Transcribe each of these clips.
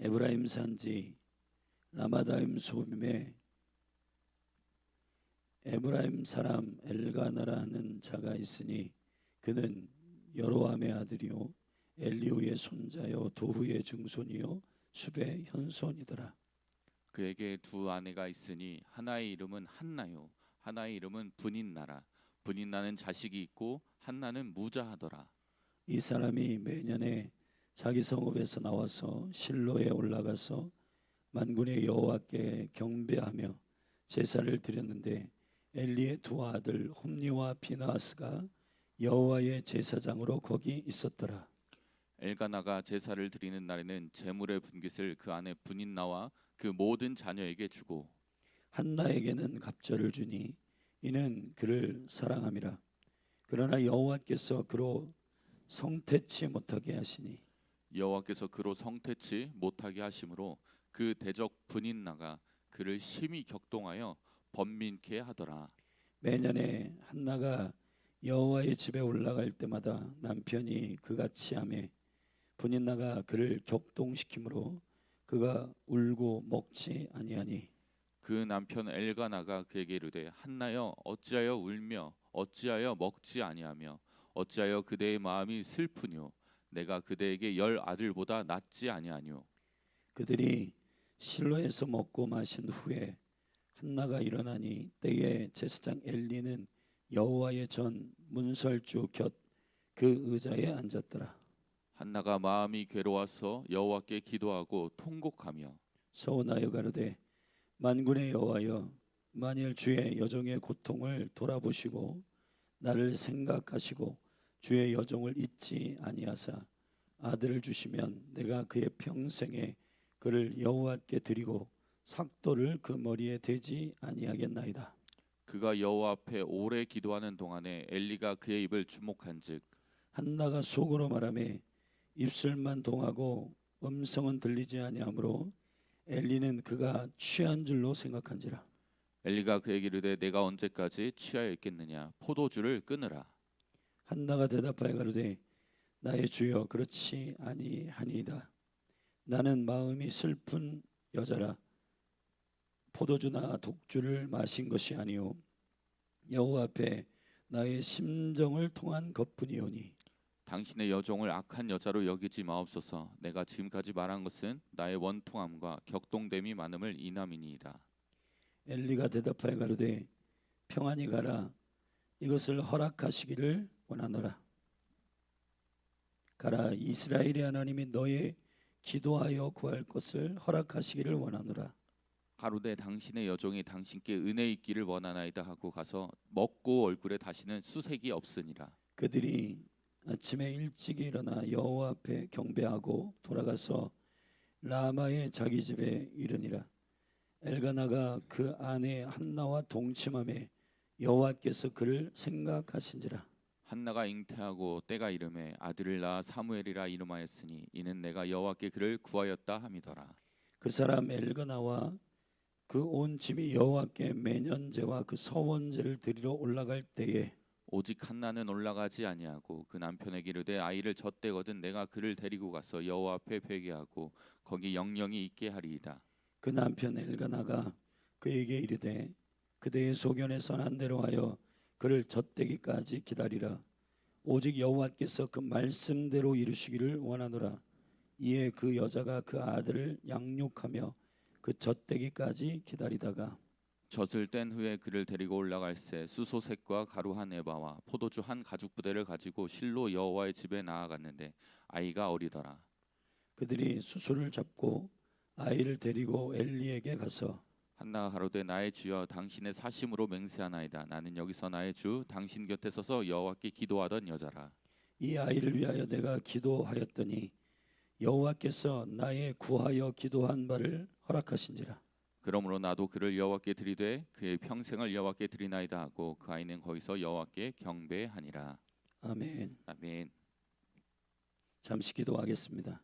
에브라임 산지 라마다임 소빔에 에브라임 사람 엘가나라는 자가 있으니 그는 여로함의 아들이요 엘리후의 손자요 도후의 증손이요 숲의 현손이더라. 그에게 두 아내가 있으니 하나의 이름은 한나요 하나의 이름은 분인나라. 분인나는 자식이 있고 한나는 무자하더라. 이 사람이 매년에 자기 성읍에서 나와서 실로에 올라가서 만군의 여호와께 경배하며 제사를 드렸는데 엘리의 두 아들 홈니와 비나하스가 여호와의 제사장으로 거기 있었더라. 엘가나가 제사를 드리는 날에는 제물의 분깃을 그 아내 분인나와 그 모든 자녀에게 주고 한나에게는 갑절을 주니 이는 그를 사랑함이라. 그러나 여호와께서 그로 성태치 못하게 하시니 여호와께서 그로 성태치 못하게 하심으로 그 대적 분인나가 그를 심히 격동하여 번민케 하더라. 매년에 한나가 여호와의 집에 올라갈 때마다 남편이 그같이 하매 분인나가 그를 격동시키므로 그가 울고 먹지 아니하니 그 남편 엘가나가 그에게 이르되 한나여 어찌하여 울며 어찌하여 먹지 아니하며 어찌하여 그대의 마음이 슬프뇨 내가 그대에게 10아들보다 낫지 아니하뇨. 그들이 실로에서 먹고 마신 후에 한나가 일어나니 때에 제사장 엘리는 여호와의 전 문설주 곁 그 의자에 앉았더라. 한나가 마음이 괴로워서 여호와께 기도하고 통곡하며 서원하여 가로되 만군의 여호와여 만일 주의 여종의 고통을 돌아보시고 나를 생각하시고 주의 여종을 잊지 아니하사 아들을 주시면 내가 그의 평생에 그를 여호와께 드리고 삭도를 그 머리에 대지 아니하겠나이다. 그가 여호와 앞에 오래 기도하는 동안에 엘리가 그의 입을 주목한즉 한나가 속으로 말하매 입술만 동하고 음성은 들리지 아니하므로 엘리는 그가 취한 줄로 생각한지라. 엘리가 그에게 이르되 내가 언제까지 취하여 있겠느냐 포도주를 끊으라. 한나가 대답하여 가로되 나의 주여 그렇지 아니하니이다. 나는 마음이 슬픈 여자라 포도주나 독주를 마신 것이 아니오 여호와 앞에 나의 심정을 통한 것뿐이오니 당신의 여종을 악한 여자로 여기지 마옵소서. 내가 지금까지 말한 것은 나의 원통함과 격동됨이 많음을 인함이니이다. 엘리가 대답하여 가로되 평안히 가라 이것을 허락하시기를 원하노라. 가라 이스라엘의 하나님이 너의 기도하여 구할 것을 허락하시기를 원하노라. 가로되 당신의 여종이 당신께 은혜 있기를 원하나이다 하고 가서 먹고 얼굴에 다시는 수색이 없으니라. 그들이 아침에 일찍 일어나 여호와 앞에 경배하고 돌아가서 라마의 자기 집에 이르니라. 엘가나가 그 아내 한나와 동침함에 여호와께서 그를 생각하신지라. 한나가 잉태하고 때가 이름에 아들을 낳아 사무엘이라 이름하였으니 이는 내가 여호와께 그를 구하였다 함이더라. 그 사람 엘가나와 그 온 집이 여호와께 매년제와 그 서원제를 드리러 올라갈 때에 오직 한나는 올라가지 아니하고 그 남편에게 이르되 아이를 젖대거든 내가 그를 데리고 가서 여호와 앞에 회개하고 거기 영영이 있게 하리이다. 그 남편 엘가나가 그에게 이르되 그대의 소견에 선한 대로 하여 그를 젖대기까지 기다리라. 오직 여호와께서 그 말씀대로 이루시기를 원하노라. 이에 그 여자가 그 아들을 양육하며 그 젖대기까지 기다리다가 젖을 뗀 후에 그를 데리고 올라갈새 수소색과 가루 한 에바와 포도주 한 가죽 부대를 가지고 실로 여호와의 집에 나아갔는데 아이가 어리더라. 그들이 수소를 잡고 아이를 데리고 엘리에게 가서 한나가 가로되 나의 주여 당신의 사심으로 맹세하나이다. 나는 여기서 나의 주 당신 곁에 서서 여호와께 기도하던 여자라. 이 아이를 위하여 내가 기도하였더니 여호와께서 나의 구하여 기도한 바를 허락하신지라. 그러므로 나도 그를 여호와께 드리되 그의 평생을 여호와께 드리나이다 하고 그 아이는 거기서 여호와께 경배하니라. 아멘. 아멘. 잠시 기도하겠습니다.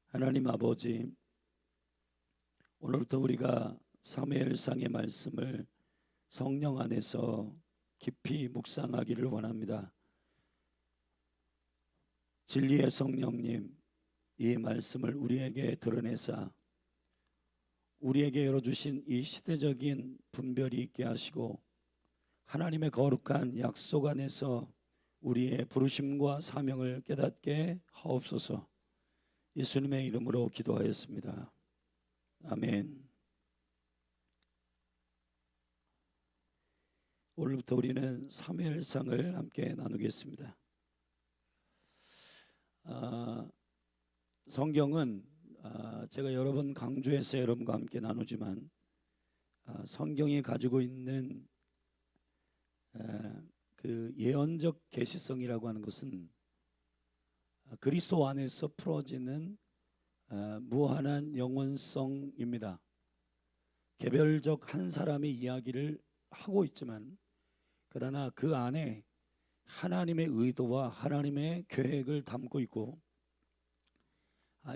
하나님 아버지, 오늘부터 우리가 사무엘상의 말씀을 성령 안에서 깊이 묵상하기를 원합니다. 진리의 성령님, 이 말씀을 우리에게 드러내사 우리에게 열어주신 이 시대적인 분별이 있게 하시고 하나님의 거룩한 약속 안에서 우리의 부르심과 사명을 깨닫게 하옵소서. 예수님의 이름으로 기도하였습니다. 아멘. 오늘부터 우리는 사무엘상을 함께 나누겠습니다. 성경은 제가 여러 번 강조해서 여러분과 함께 나누지만 성경이 가지고 있는 그 예언적 계시성이라고 하는 것은 그리스도 안에서 풀어지는 무한한 영원성입니다. 개별적 한 사람의 이야기를 하고 있지만 그러나 그 안에 하나님의 의도와 하나님의 계획을 담고 있고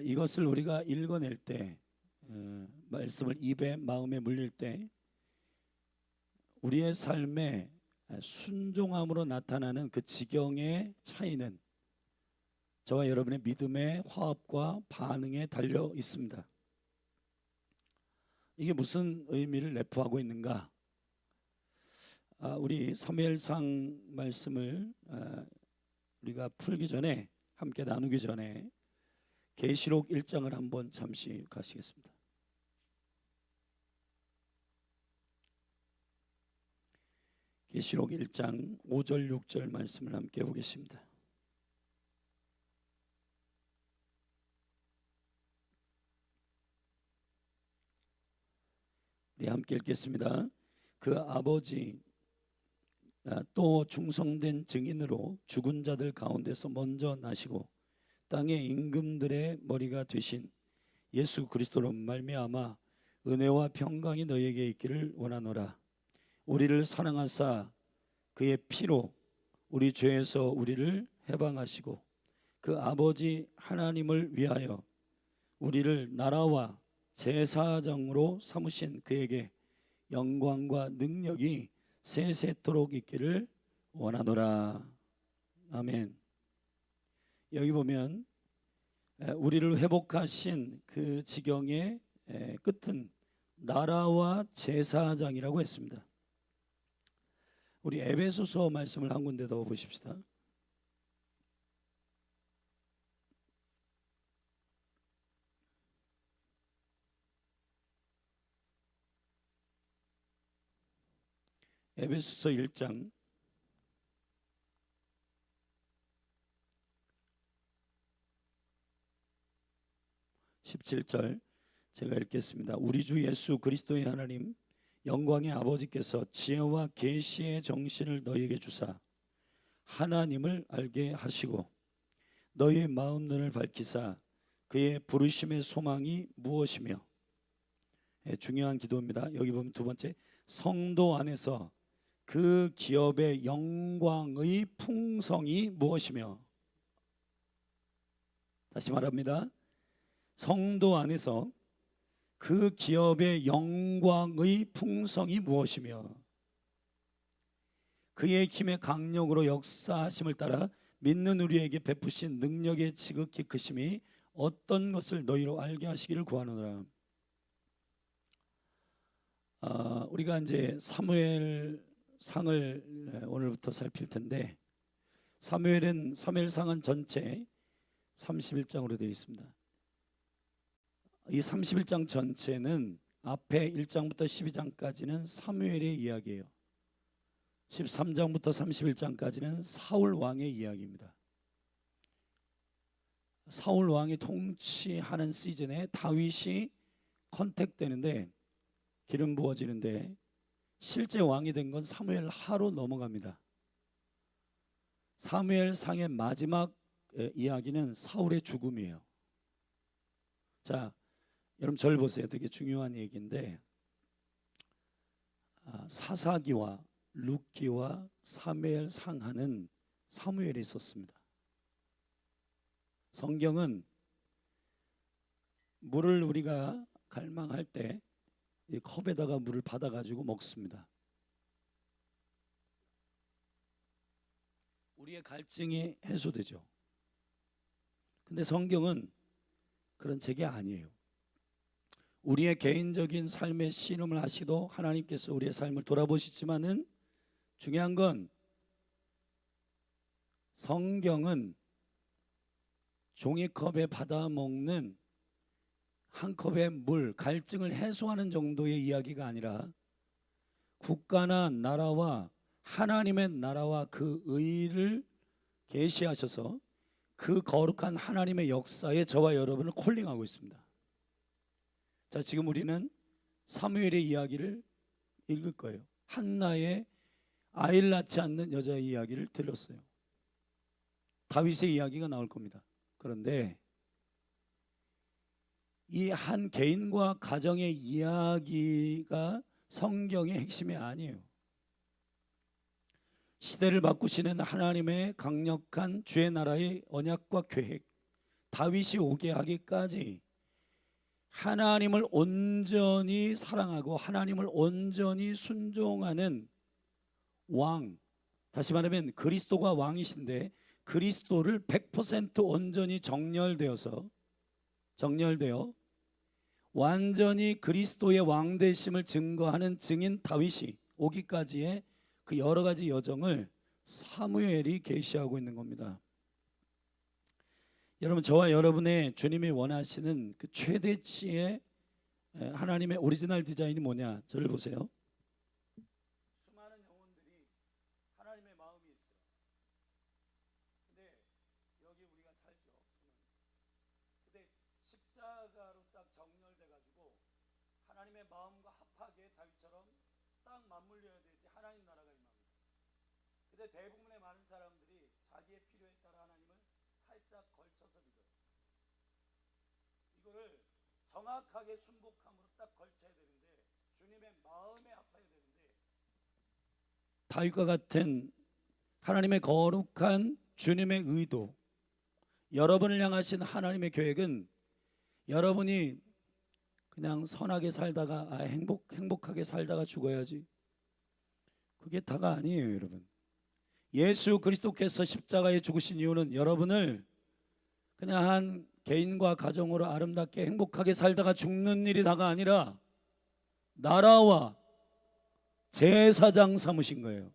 이것을 우리가 읽어낼 때 말씀을 입에 마음에 물릴 때 우리의 삶에 순종함으로 나타나는 그 지경의 차이는 저와 여러분의 믿음의 화합과 반응에 달려 있습니다. 이게 무슨 의미를 내포하고 있는가? 우리 사무엘상 말씀을 우리가 풀기 전에 함께 나누기 전에 계시록 1장을 한번 잠시 가시겠습니다. 계시록 1장 5절 6절 말씀을 함께 보겠습니다. 우리 함께 읽겠습니다. 그 아버지 또 충성된 증인으로 죽은 자들 가운데서 먼저 나시고 땅의 임금들의 머리가 되신 예수 그리스도로 말미암아 은혜와 평강이 너희에게 있기를 원하노라. 우리를 사랑하사 그의 피로 우리 죄에서 우리를 해방하시고 그 아버지 하나님을 위하여 우리를 나라와 제사장으로 삼으신 그에게 영광과 능력이 세세토록 있기를 원하노라. 아멘. 여기 보면 우리를 회복하신 그 지경의 끝은 나라와 제사장이라고 했습니다. 우리 에베소서 말씀을 한 군데 더 보십시다. 에베소서 1장 17절 제가 읽겠습니다. 우리 주 예수 그리스도의 하나님 영광의 아버지께서 지혜와 계시의 정신을 너희에게 주사 하나님을 알게 하시고 너희의 마음 눈을 밝히사 그의 부르심의 소망이 무엇이며 중요한 기도입니다. 여기 보면 두 번째 성도 안에서 그 기업의 영광의 풍성이 무엇이며 다시 말합니다. 성도 안에서 그 기업의 영광의 풍성이 무엇이며 그의 힘의 강력으로 역사하심을 따라 믿는 우리에게 베푸신 능력의 지극히 크심이 어떤 것을 너희로 알게 하시기를 구하노라. 우리가 이제 사무엘상을 오늘부터 살필 텐데 사무엘상은 전체 31장으로 되어 있습니다. 이 31장 전체는 앞에 1장부터 12장까지는 사무엘의 이야기예요. 13장부터 31장까지는 사울 왕의 이야기입니다. 사울 왕이 통치하는 시즌에 다윗이 컨택되는데 기름 부어지는데 실제 왕이 된 건 사무엘 하로 넘어갑니다. 사무엘상의 마지막 이야기는 사울의 죽음이에요. 자, 여러분 절 보세요. 되게 중요한 얘기인데 사사기와 룻기와 사무엘상하는 사무엘이 있었습니다. 성경은 물을 우리가 갈망할 때 이 컵에다가 물을 받아가지고 먹습니다. 우리의 갈증이 해소되죠. 근데 성경은 그런 책이 아니에요. 우리의 개인적인 삶의 신음을 하시도 하나님께서 우리의 삶을 돌아보시지만은 중요한 건 성경은 종이컵에 받아 먹는 한 컵의 물, 갈증을 해소하는 정도의 이야기가 아니라 국가나 나라와 하나님의 나라와 그 의를 계시하셔서 그 거룩한 하나님의 역사에 저와 여러분을 콜링하고 있습니다. 자, 지금 우리는 사무엘의 이야기를 읽을 거예요. 한나의 아이를 낳지 않는 여자의 이야기를 들었어요. 다윗의 이야기가 나올 겁니다. 그런데 이 한 개인과 가정의 이야기가 성경의 핵심이 아니에요. 시대를 바꾸시는 하나님의 강력한 주의 나라의 언약과 계획, 다윗이 오게 하기까지 하나님을 온전히 사랑하고 하나님을 온전히 순종하는 왕, 다시 말하면 그리스도가 왕이신데 그리스도를 100% 온전히 정렬되어 완전히 그리스도의 왕되심을 증거하는 증인 다윗이 오기까지의 그 여러 가지 여정을 사무엘이 계시하고 있는 겁니다. 여러분, 저와 여러분의 주님이 원하시는 그 최대치의 하나님의 오리지널 디자인이 뭐냐? 저를 보세요. 수많은 영혼들이 하나님의 마음이 있어요. 근데 여기 우리가 살죠. 근데 십자가로 딱 정렬돼 가지고 하나님의 마음과 합하게 다윗처럼 딱 맞물려야 되지 하나님 나라가 임합니다. 근데 대부분의 많은 사람들이 자기의 필요에 따라 하나님을 살짝 걸쳐서 믿어요. 이거를 정확하게 순복함으로 딱 걸쳐야 되는데 주님의 마음에 합해야 되는데 다윗과 같은 하나님의 거룩한 주님의 의도, 여러분을 향하신 하나님의 계획은 여러분이 그냥 선하게 살다가 행복하게 살다가 죽어야지, 그게 다가 아니에요. 여러분, 예수 그리스도께서 십자가에 죽으신 이유는 여러분을 그냥 한 개인과 가정으로 아름답게 행복하게 살다가 죽는 일이 다가 아니라 나라와 제사장 삼으신 거예요.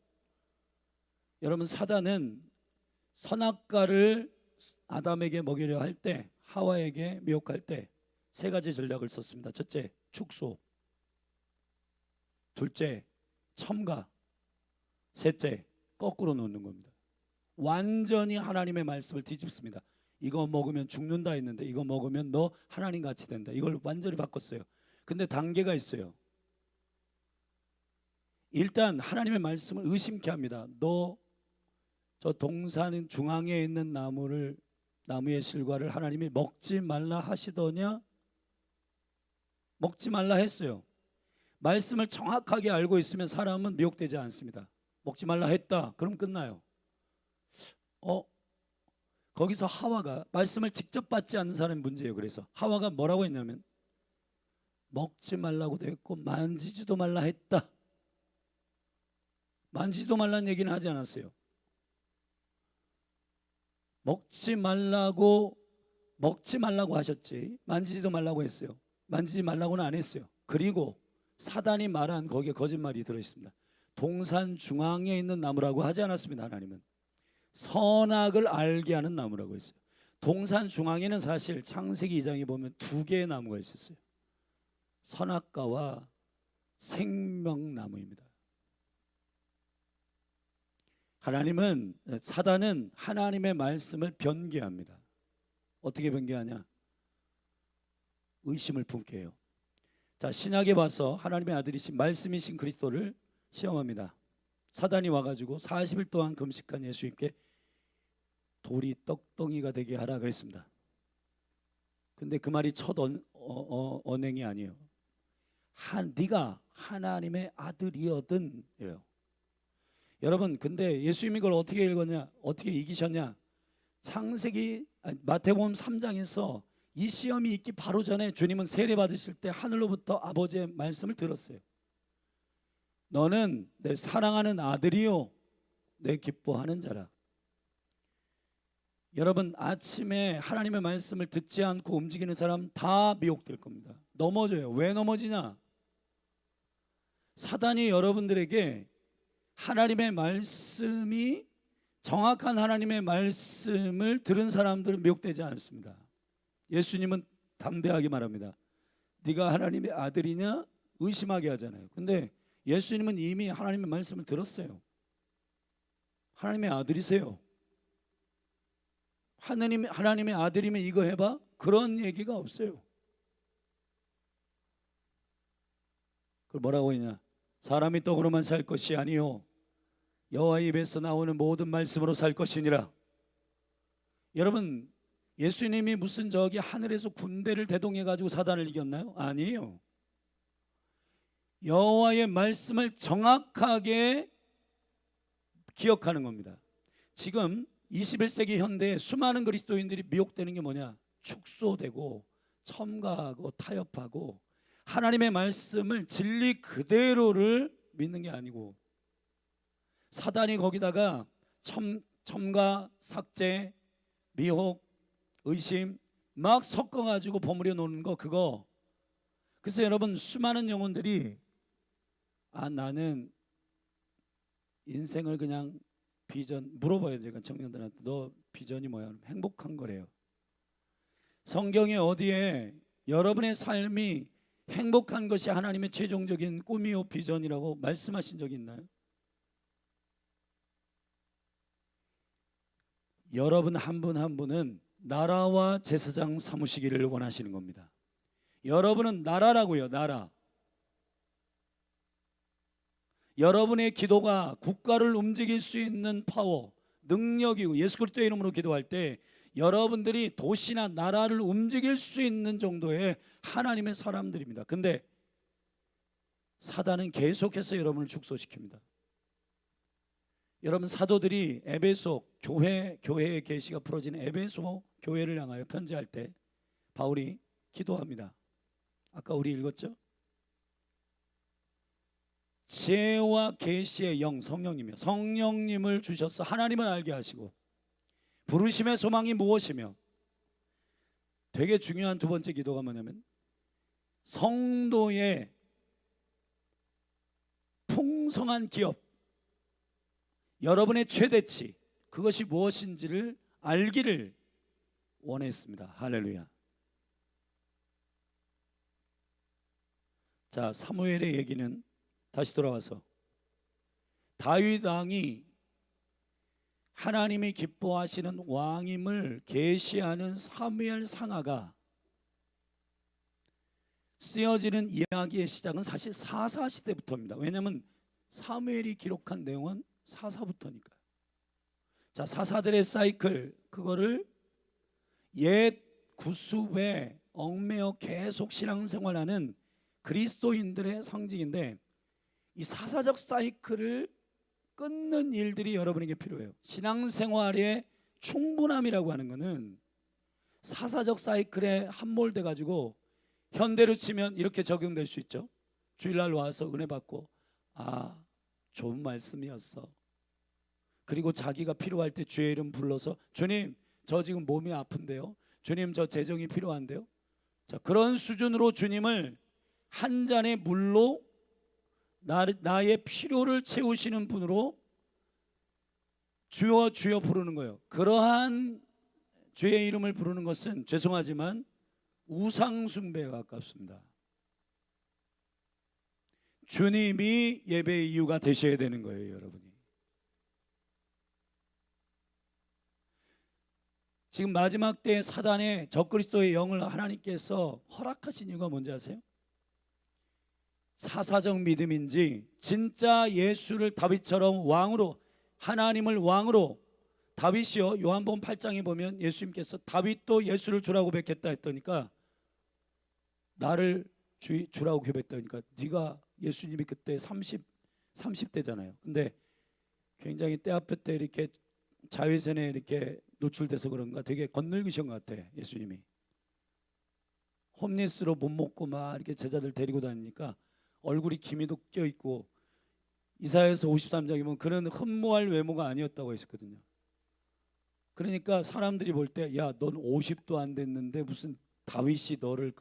여러분, 사단은 선악과를 아담에게 먹이려 할 때, 하와에게 미혹할 때 세 가지 전략을 썼습니다. 첫째, 축소. 둘째, 첨가. 셋째, 거꾸로 놓는 겁니다. 완전히 하나님의 말씀을 뒤집습니다. 이거 먹으면 죽는다 했는데 이거 먹으면 너 하나님 같이 된다. 이걸 완전히 바꿨어요. 근데 단계가 있어요. 일단 하나님의 말씀을 의심케 합니다. 너 저 동산 중앙에 있는 나무의 실과를 하나님이 먹지 말라 하시더냐? 먹지 말라 했어요. 말씀을 정확하게 알고 있으면 사람은 미혹되지 않습니다. 먹지 말라 했다. 그럼 끝나요. 거기서 하와가 말씀을 직접 받지 않는 사람이 문제예요. 그래서 하와가 뭐라고 했냐면 먹지 말라고 돼 있고 만지지도 말라 했다. 만지지도 말라는 얘기는 하지 않았어요. 먹지 말라고 하셨지 만지지도 말라고 했어요. 만지지 말라고는 안 했어요. 그리고 사단이 말한 거기에 거짓말이 들어있습니다. 동산 중앙에 있는 나무라고 하지 않았습니다. 하나님은 선악을 알게 하는 나무라고 했어요. 동산 중앙에는 사실 창세기 2장에 보면 두 개의 나무가 있었어요. 선악과와 생명나무입니다. 사단은 하나님의 말씀을 변개합니다. 어떻게 변개하냐? 의심을 품게 해요. 자, 신약에 와서 하나님의 아들이신 말씀이신 그리스도를 시험합니다. 사단이 와가지고 40일 동안 금식한 예수님께 돌이 떡덩이가 되게 하라 그랬습니다. 근데 그 말이 첫 언행이 아니에요. 네가 하나님의 아들이거든 이래요. 여러분, 근데 예수님이 이걸 어떻게 읽었냐? 어떻게 이기셨냐? 마태복음 3장에서 이 시험이 있기 바로 전에 주님은 세례 받으실 때 하늘로부터 아버지의 말씀을 들었어요. 너는 내 사랑하는 아들이요 내 기뻐하는 자라. 여러분 아침에 하나님의 말씀을 듣지 않고 움직이는 사람 다 미혹될 겁니다. 넘어져요. 왜 넘어지냐? 사단이 여러분들에게 하나님의 말씀이 정확한 하나님의 말씀을 들은 사람들은 미혹되지 않습니다. 예수님은 담대하게 말합니다. 네가 하나님의 아들이냐 의심하게 하잖아요. 근데 예수님은 이미 하나님의 말씀을 들었어요. 하나님의 아들이세요. 하나님의 아들이면 이거 해봐? 그런 얘기가 없어요. 그걸 뭐라고 했냐? 사람이 떡으로만 살 것이 아니요 여호와 입에서 나오는 모든 말씀으로 살 것이니라. 여러분 예수님이 무슨 저기 하늘에서 군대를 대동해 가지고 사단을 이겼나요? 아니에요. 여호와의 말씀을 정확하게 기억하는 겁니다. 지금 21세기 현대에 수많은 그리스도인들이 미혹되는 게 뭐냐? 축소되고 첨가하고 타협하고 하나님의 말씀을 진리 그대로를 믿는 게 아니고 사단이 거기다가 첨가, 삭제, 미혹, 의심 막 섞어가지고 버무려 놓는 거 그거. 그래서 여러분 수많은 영혼들이 나는 인생을 그냥 비전 물어봐요. 제가 청년들한테 너 비전이 뭐야? 행복한 거래요. 성경에 어디에 여러분의 삶이 행복한 것이 하나님의 최종적인 꿈이요 비전이라고 말씀하신 적이 있나요? 여러분 한 분 한 분은 나라와 제사장 삼으시기를 원하시는 겁니다. 여러분은 나라라고요. 나라. 여러분의 기도가 국가를 움직일 수 있는 파워, 능력이고 예수 그리스도의 이름으로 기도할 때 여러분들이 도시나 나라를 움직일 수 있는 정도의 하나님의 사람들입니다. 근데 사단은 계속해서 여러분을 축소시킵니다. 여러분 사도들이 에베소 교회의 계시가 풀어지는 에베소 교회를 향하여 편지할 때 바울이 기도합니다. 아까 우리 읽었죠? 지혜와 계시의 영 성령님이요 성령님을 주셔서 하나님을 알게 하시고 부르심의 소망이 무엇이며 되게 중요한 두 번째 기도가 뭐냐면 성도의 풍성한 기업 여러분의 최대치 그것이 무엇인지를 알기를 원했습니다. 할렐루야. 자, 사무엘의 얘기는 다시 돌아와서 다윗 왕이 하나님이 기뻐하시는 왕임을 계시하는 사무엘 상하가 쓰여지는 이야기의 시작은 사실 사사 시대부터입니다. 왜냐하면 사무엘이 기록한 내용은 사사부터니까요. 자, 사사들의 사이클 그거를 옛 구습에 얽매여 계속 신앙생활하는 그리스도인들의 상징인데 이 사사적 사이클을 끊는 일들이 여러분에게 필요해요. 신앙생활의 충분함이라고 하는 것은 사사적 사이클에 함몰돼 가지고 현대로 치면 이렇게 적용될 수 있죠. 주일날 와서 은혜 받고 좋은 말씀이었어. 그리고 자기가 필요할 때 주의 이름 불러서 주님 저 지금 몸이 아픈데요. 주님 저 재정이 필요한데요. 자, 그런 수준으로 주님을 한 잔의 물로 나의 필요를 채우시는 분으로 주여 주여 부르는 거예요. 그러한 주의 이름을 부르는 것은 죄송하지만 우상 숭배에 가깝습니다. 주님이 예배의 이유가 되셔야 되는 거예요, 여러분이. 지금 마지막 때 사단의 적그리스도의 영을 하나님께서 허락하신 이유가 뭔지 아세요? 사사적 믿음인지 진짜 예수를 다윗처럼 왕으로 하나님을 왕으로 다윗이요 요한복음 8장에 보면 예수님께서 다윗도 예수를 주라고 고백했다 했더니까 나를 주라고 고백했다니까 네가 예수님이 그때 30대잖아요. 근데 굉장히 때 앞에 때 이렇게 자외선에 이렇게 노출돼서 그런가 되게 겉늙으신 것 같아. 예수님이 홈리스로 못 먹고 막 이렇게 제자들 데리고 다니니까 얼굴이 기미도 껴있고 이사야서 53장이면 그는 흠모할 외모가 아니었다고 했었거든요. 그러니까 사람들이 볼 때 야, 넌 50도 안 됐는데 무슨 다윗이 너를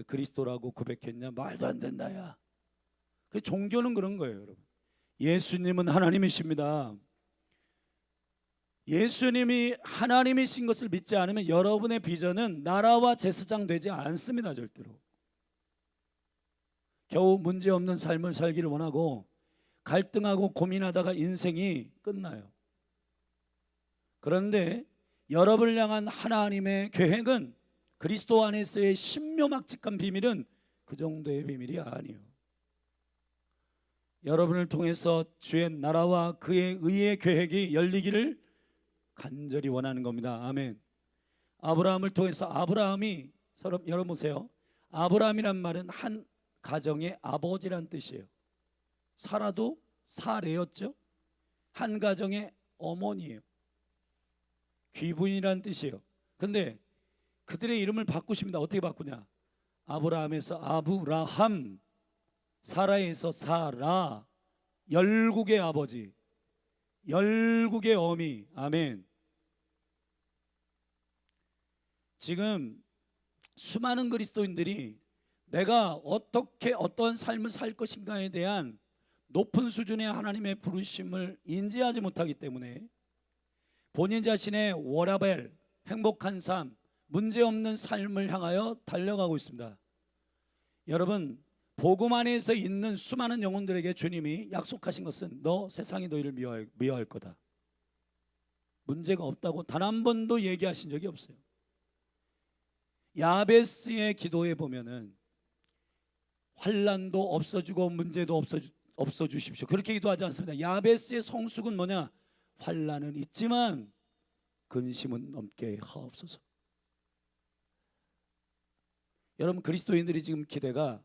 그리스도라고 고백했냐? 말도 안 된다 야. 그 종교는 그런 거예요, 여러분. 예수님은 하나님이십니다. 예수님이 하나님이신 것을 믿지 않으면 여러분의 비전은 나라와 제사장 되지 않습니다, 절대로. 겨우 문제없는 삶을 살기를 원하고 갈등하고 고민하다가 인생이 끝나요. 그런데 여러분을 향한 하나님의 계획은, 그리스도 안에서의 신묘막직한 비밀은 그 정도의 비밀이 아니에요. 여러분을 통해서 주의 나라와 그의 의의 계획이 열리기를 간절히 원하는 겁니다. 아멘. 아브라함을 통해서 아브라함이, 여러분 보세요. 아브라함이란 말은 한 가정의 아버지란 뜻이에요. 사라도 사례였죠. 한 가정의 어머니예요. 귀부인이란 뜻이에요. 근데 그들의 이름을 바꾸십니다. 어떻게 바꾸냐? 아브라함에서 아브라함, 사라에서 사라, 열국의 아버지, 열국의 어미. 아멘. 지금 수많은 그리스도인들이 내가 어떻게 어떤 삶을 살 것인가에 대한 높은 수준의 하나님의 부르심을 인지하지 못하기 때문에 본인 자신의 워라벨, 행복한 삶, 문제없는 삶을 향하여 달려가고 있습니다. 여러분, 복음 안에서 있는 수많은 영혼들에게 주님이 약속하신 것은 너 세상이 너희를 미워할 거다. 문제가 없다고 단 한 번도 얘기하신 적이 없어요. 야베스의 기도에 보면은 환난도 없어지고 문제도 없어주십시오. 그렇게 기도하지 않습니다. 야베스의 성숙은 뭐냐? 환난은 있지만 근심은 넘게 하옵소서. 여러분, 그리스도인들이 지금 기대가,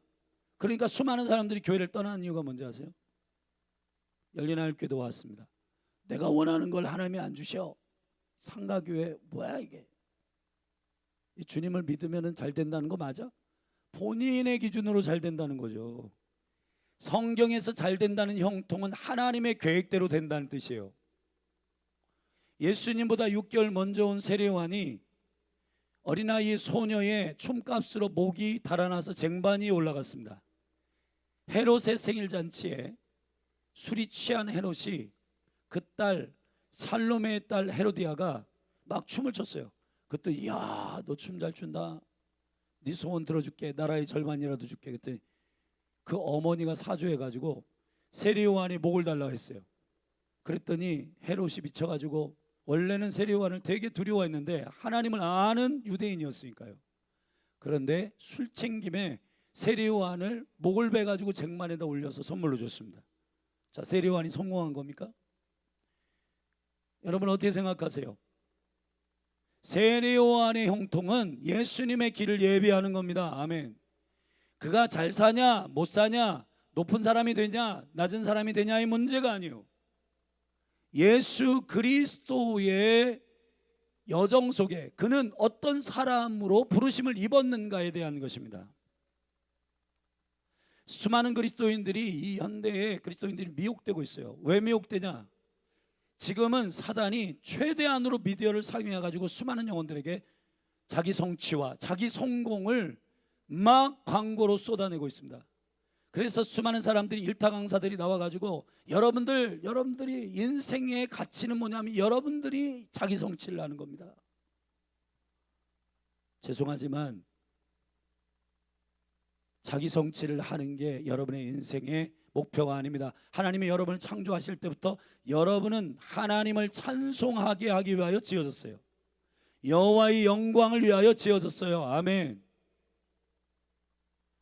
그러니까 수많은 사람들이 교회를 떠나는 이유가 뭔지 아세요? 열린하늘교회도 왔습니다. 내가 원하는 걸 하나님이 안 주셔. 상가교회 뭐야 이게? 주님을 믿으면 잘 된다는 거 맞아? 본인의 기준으로 잘 된다는 거죠. 성경에서 잘 된다는 형통은 하나님의 계획대로 된다는 뜻이에요. 예수님보다 6개월 먼저 온 세례요한이 어린아이 소녀의 춤값으로 목이 달아나서 쟁반이 올라갔습니다. 헤롯의 생일잔치에 술이 취한 헤롯이 그 딸 살로메의 딸 헤로디아가 막 춤을 췄어요. 그때 야, 너 춤 잘 춘다. 네 소원 들어줄게. 나라의 절반이라도 줄게. 그때 그 어머니가 사주해가지고 세례요한이 목을 달라고 했어요. 그랬더니 헤롯이 미쳐가지고, 원래는 세례요한을 되게 두려워했는데 하나님을 아는 유대인이었으니까요. 그런데 술 챙김에 세례요한을 목을 베가지고 쟁반에다 올려서 선물로 줬습니다. 자, 세례요한이 성공한 겁니까? 여러분 어떻게 생각하세요? 세례요한의 형통은 예수님의 길을 예비하는 겁니다. 아멘. 그가 잘 사냐 못 사냐, 높은 사람이 되냐 낮은 사람이 되냐의 문제가 아니에요. 예수 그리스도의 여정 속에 그는 어떤 사람으로 부르심을 입었는가에 대한 것입니다. 수많은 그리스도인들이, 이 현대의 그리스도인들이 미혹되고 있어요. 왜 미혹되냐? 지금은 사단이 최대한으로 미디어를 사용해 가지고 수많은 영혼들에게 자기 성취와 자기 성공을 막 광고로 쏟아내고 있습니다. 그래서 수많은 사람들이, 일타 강사들이 나와 가지고 여러분들이 인생의 가치는 뭐냐면 여러분들이 자기 성취를 하는 겁니다. 죄송하지만 자기 성취를 하는 게 여러분의 인생의 목표가 아닙니다. 하나님이 여러분을 창조하실 때부터 여러분은 하나님을 찬송하게 하기 위하여 지어졌어요. 여호와의 영광을 위하여 지어졌어요. 아멘.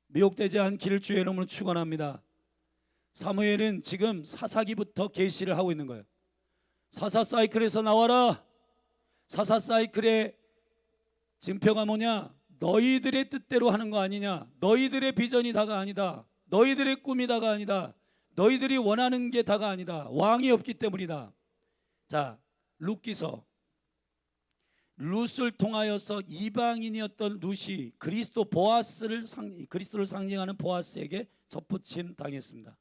미혹되지 않기를 주의 이름으로 축원합니다. 사무엘은 지금 사사기부터 계시를 하고 있는 거예요. 사사 사이클에서 나와라. 사사 사이클의 징표가 뭐냐? 너희들의 뜻대로 하는 거 아니냐? 너희들의 비전이 다가 아니다. 너희들의 꿈이 다가 아니다. 너희들이 원하는 게 다가 아니다. 왕이 없기 때문이다. 자, 룻기서, 룻을 통하여서 이방인이었던 룻이 그리스도를 상징하는 보아스에게 접붙임 당했습니다.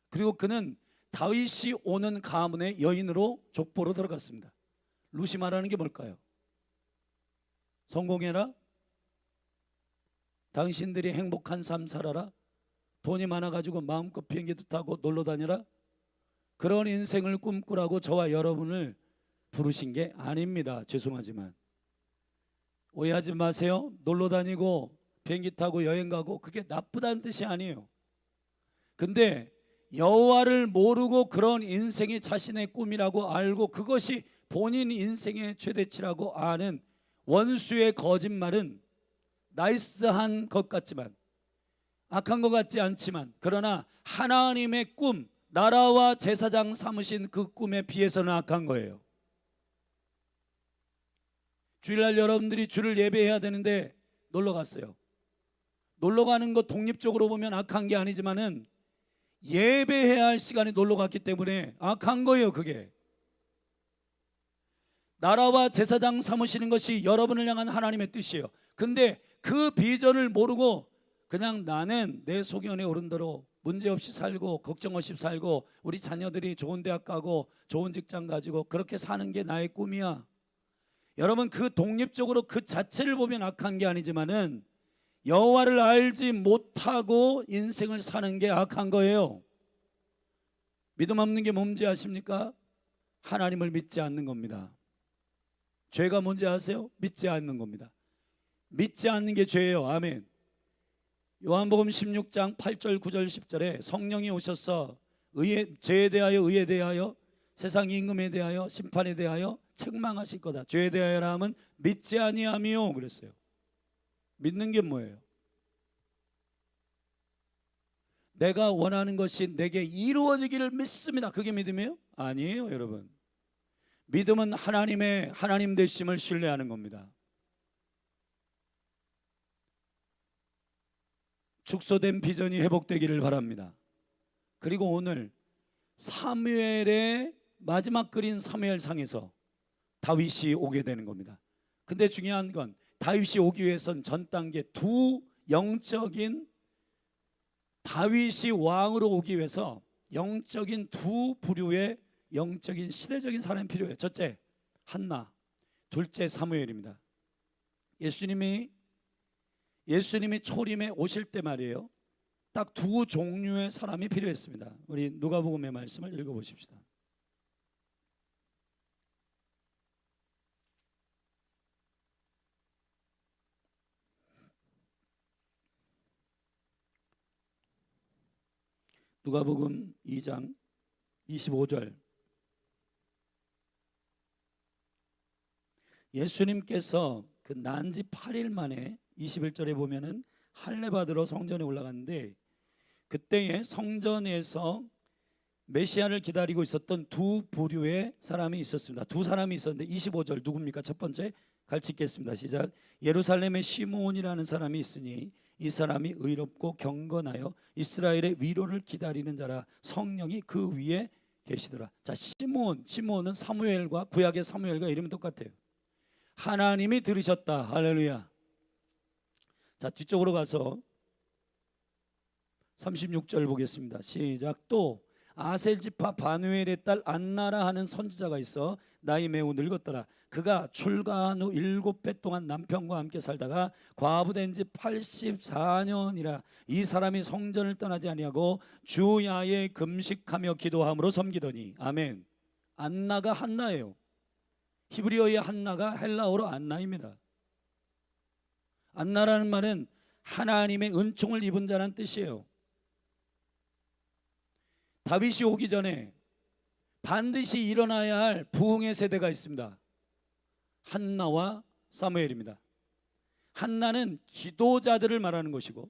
그리고 그는 다윗이 오는 가문의 여인으로 족보로 들어갔습니다. 루시 말하는 게 뭘까요? 성공해라, 당신들이 행복한 삶 살아라, 돈이 많아가지고 마음껏 비행기도 타고 놀러 다녀라, 그런 인생을 꿈꾸라고 저와 여러분을 부르신 게 아닙니다. 죄송하지만 오해하지 마세요. 놀러 다니고 비행기 타고 여행 가고 그게 나쁘다는 뜻이 아니에요. 근데 여호와를 모르고 그런 인생이 자신의 꿈이라고 알고 그것이 본인 인생의 최대치라고 아는 원수의 거짓말은 나이스한 것 같지만, 악한 것 같지 않지만, 그러나 하나님의 꿈, 나라와 제사장 삼으신 그 꿈에 비해서는 악한 거예요. 주일날 여러분들이 주를 예배해야 되는데 놀러 갔어요. 놀러 가는 거 독립적으로 보면 악한 게 아니지만은 예배해야 할 시간에 놀러 갔기 때문에 악한 거예요. 그게 나라와 제사장 삼으시는 것이 여러분을 향한 하나님의 뜻이에요. 근데 그 비전을 모르고 그냥 나는 내 소견에 오른 대로 문제없이 살고 걱정 없이 살고 우리 자녀들이 좋은 대학 가고 좋은 직장 가지고 그렇게 사는 게 나의 꿈이야. 여러분, 그 독립적으로 그 자체를 보면 악한 게 아니지만은 여호와를 알지 못하고 인생을 사는 게 악한 거예요. 믿음 없는 게 뭔지 아십니까? 하나님을 믿지 않는 겁니다. 죄가 뭔지 아세요? 믿지 않는 겁니다. 믿지 않는 게 죄예요. 아멘. 요한복음 16장 8절 9절 10절에 성령이 오셔서 죄에 대하여 의에 대하여 세상 임금에 대하여 심판에 대하여 책망하실 거다. 죄에 대하여라 하면 믿지 아니하며 그랬어요. 믿는 게 뭐예요? 내가 원하는 것이 내게 이루어지기를 믿습니다. 그게 믿음이에요? 아니에요, 여러분. 믿음은 하나님 되심을 신뢰하는 겁니다. 축소된 비전이 회복되기를 바랍니다. 그리고 오늘 사무엘의 마지막 그린 사무엘상에서 다윗이 오게 되는 겁니다. 근데 중요한 건 다윗이 오기 위해선 전 단계 두 영적인, 다윗이 왕으로 오기 위해서 영적인 두 부류의 영적인 시대적인 사람이 필요해요. 첫째 한나, 둘째 사무엘입니다. 예수님이 초림에 오실 때 말이에요, 딱 두 종류의 사람이 필요했습니다. 우리 누가복음의 말씀을 읽어보십시다. 누가복음 2장 25절. 예수님께서 그 난지 8일 만에 21절에 보면은 할례 받으러 성전에 올라갔는데, 그때에 성전에서 메시아를 기다리고 있었던 두 부류의 사람이 있었습니다. 두 사람이 있었는데 25절 누굽니까? 첫 번째 같이 읽겠습니다. 시작. 예루살렘에 시므온이라는 사람이 있으니 이 사람이 의롭고 경건하여 이스라엘의 위로를 기다리는 자라, 성령이 그 위에 계시더라. 자, 시므온은 사무엘과 구약의 사무엘과 이름이 똑같아요. 하나님이 들으셨다. 할렐루야. 자, 뒤쪽으로 가서 36절 보겠습니다. 시작. 또 아셀 지파 바누엘의 딸 안나라 하는 선지자가 있어 나이 매우 늙었더라. 그가 출가한 후 7배 동안 남편과 함께 살다가 과부된 지 84년이라. 이 사람이 성전을 떠나지 아니하고 주야에 금식하며 기도함으로 섬기더니. 아멘. 안나가 한나예요. 히브리어의 한나가 헬라어로 안나입니다. 안나라는 말은 하나님의 은총을 입은 자라는 뜻이에요. 다윗이 오기 전에 반드시 일어나야 할 부흥의 세대가 있습니다. 한나와 사무엘입니다. 한나는 기도자들을 말하는 것이고,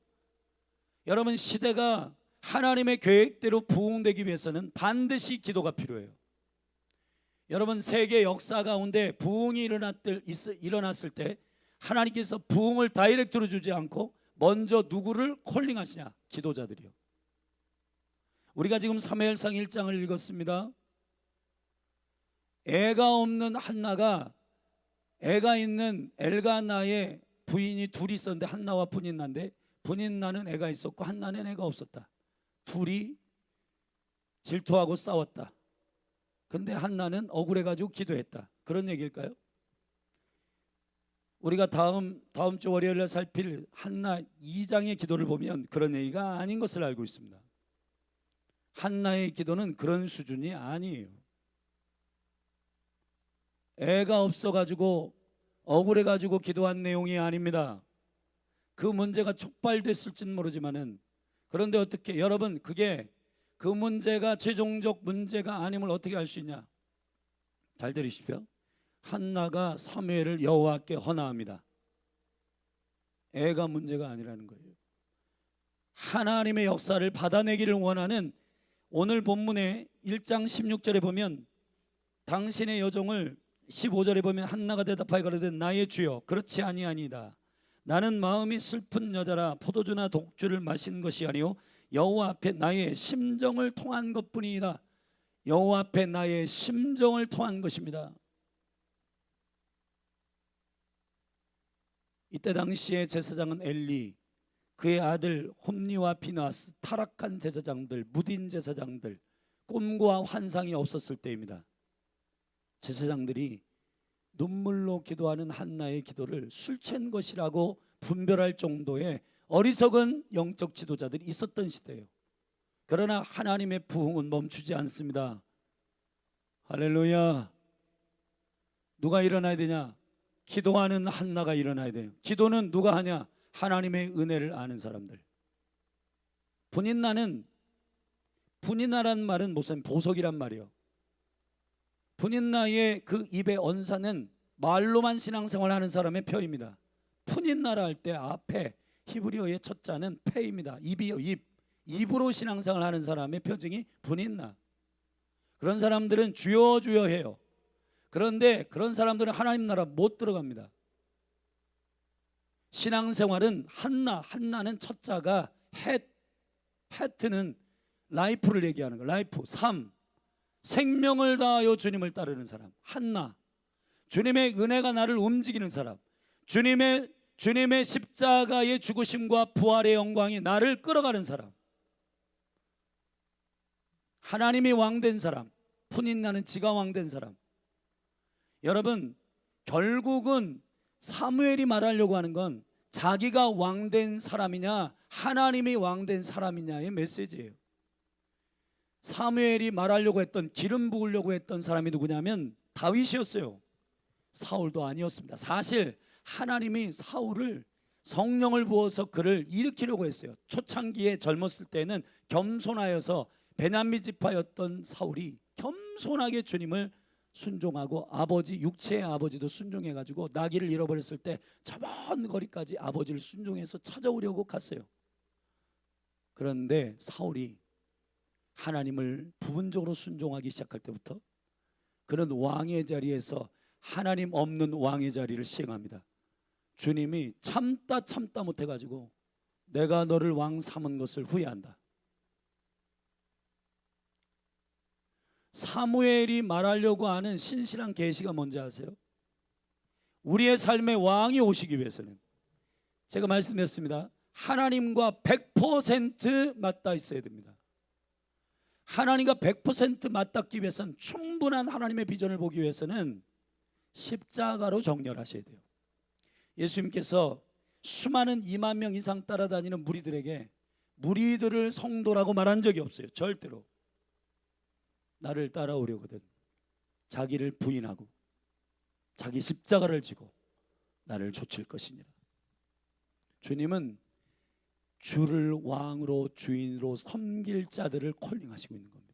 여러분, 시대가 하나님의 계획대로 부흥되기 위해서는 반드시 기도가 필요해요. 여러분, 세계 역사 가운데 부흥이 일어났을 때 하나님께서 부흥을 다이렉트로 주지 않고 먼저 누구를 콜링하시냐? 기도자들이요. 우리가 지금 사무엘상 1장을 읽었습니다. 애가 없는 한나가 애가 있는 엘가나의 부인이 둘이 있었는데, 한나와 분인나인데, 분인나는 애가 있었고 한나는 애가 없었다. 둘이 질투하고 싸웠다. 근데 한나는 억울해가지고 기도했다. 그런 얘기일까요? 우리가 다음 주 월요일에 살필 한나 2장의 기도를 보면 그런 얘기가 아닌 것을 알고 있습니다. 한나의 기도는 그런 수준이 아니에요. 애가 없어가지고 억울해가지고 기도한 내용이 아닙니다. 그 문제가 촉발됐을지는 모르지만은, 그런데 어떻게, 여러분, 그게 그 문제가 최종적 문제가 아님을 어떻게 알 수 있냐? 잘 들으십시오. 한나가 사무엘을 여호와께 헌화합니다. 애가 문제가 아니라는 거예요. 하나님의 역사를 받아내기를 원하는, 오늘 본문의 1장 16절에 보면 당신의 여종을, 15절에 보면 한나가 대답하여 가로되 나의 주여 그렇지 아니하니이다. 나는 마음이 슬픈 여자라 포도주나 독주를 마신 것이 아니요 여호와 앞에 나의 심정을 통한 것뿐이니라. 여호와 앞에 나의 심정을 통한 것입니다. 이때 당시에 제사장은 엘리, 그의 아들 홈니와 비나스, 타락한 제사장들, 무딘 제사장들, 꿈과 환상이 없었을 때입니다. 제사장들이 눈물로 기도하는 한나의 기도를 술 취한 것이라고 분별할 정도의 어리석은 영적 지도자들이 있었던 시대예요. 그러나 하나님의 부흥은 멈추지 않습니다. 할렐루야. 누가 일어나야 되냐? 기도하는 한나가 일어나야 돼요. 기도는 누가 하냐? 하나님의 은혜를 아는 사람들. 분인나란 말은 무슨 보석이란 말이요. 분인나의 그 입의 언사는 말로만 신앙생활 하는 사람의 표입니다. 푸닌나라 할 때 앞에 히브리어의 첫 자는 페입니다. 입이요, 입으로 신앙생활 하는 사람의 표징이 분인나. 그런 사람들은 주여 주여 해요. 그런데 그런 사람들은 하나님 나라 못 들어갑니다. 신앙생활은 한나는 첫 자가 헤트는 라이프를 얘기하는 거예요. 라이프, 삶, 생명을 다하여 주님을 따르는 사람. 한나, 주님의 은혜가 나를 움직이는 사람, 주님의 십자가의 죽으심과 부활의 영광이 나를 끌어가는 사람, 하나님이 왕된 사람. 푸닌나는 지가 왕된 사람. 여러분, 결국은 사무엘이 말하려고 하는 건 자기가 왕된 사람이냐 하나님이 왕된 사람이냐의 메시지예요. 사무엘이 말하려고 했던, 기름 부으려고 했던 사람이 누구냐면 다윗이었어요. 사울도 아니었습니다. 사실 하나님이 사울을, 성령을 부어서 그를 일으키려고 했어요. 초창기에 젊었을 때는 겸손하여서 베냐민 지파였던 사울이 겸손하게 주님을 순종하고, 아버지, 육체의 아버지도 순종해가지고 나귀를 잃어버렸을 때 저 먼 거리까지 아버지를 순종해서 찾아오려고 갔어요. 그런데 사울이 하나님을 부분적으로 순종하기 시작할 때부터 그는 왕의 자리에서 하나님 없는 왕의 자리를 시행합니다. 주님이 참다 못해가지고 내가 너를 왕 삼은 것을 후회한다. 사무엘이 말하려고 하는 신실한 계시가 뭔지 아세요? 우리의 삶의 왕이 오시기 위해서는, 제가 말씀드렸습니다, 하나님과 100% 맞닿아 있어야 됩니다. 하나님과 100% 맞닿기 위해서는, 충분한 하나님의 비전을 보기 위해서는 십자가로 정렬하셔야 돼요. 예수님께서 수많은 2만 명 이상 따라다니는 무리들에게 무리들을 성도라고 말한 적이 없어요. 절대로. 나를 따라오려거든 자기를 부인하고 자기 십자가를 지고 나를 좇을 것이니라. 주님은 주를 왕으로, 주인으로 섬길 자들을 콜링하시고 있는 겁니다.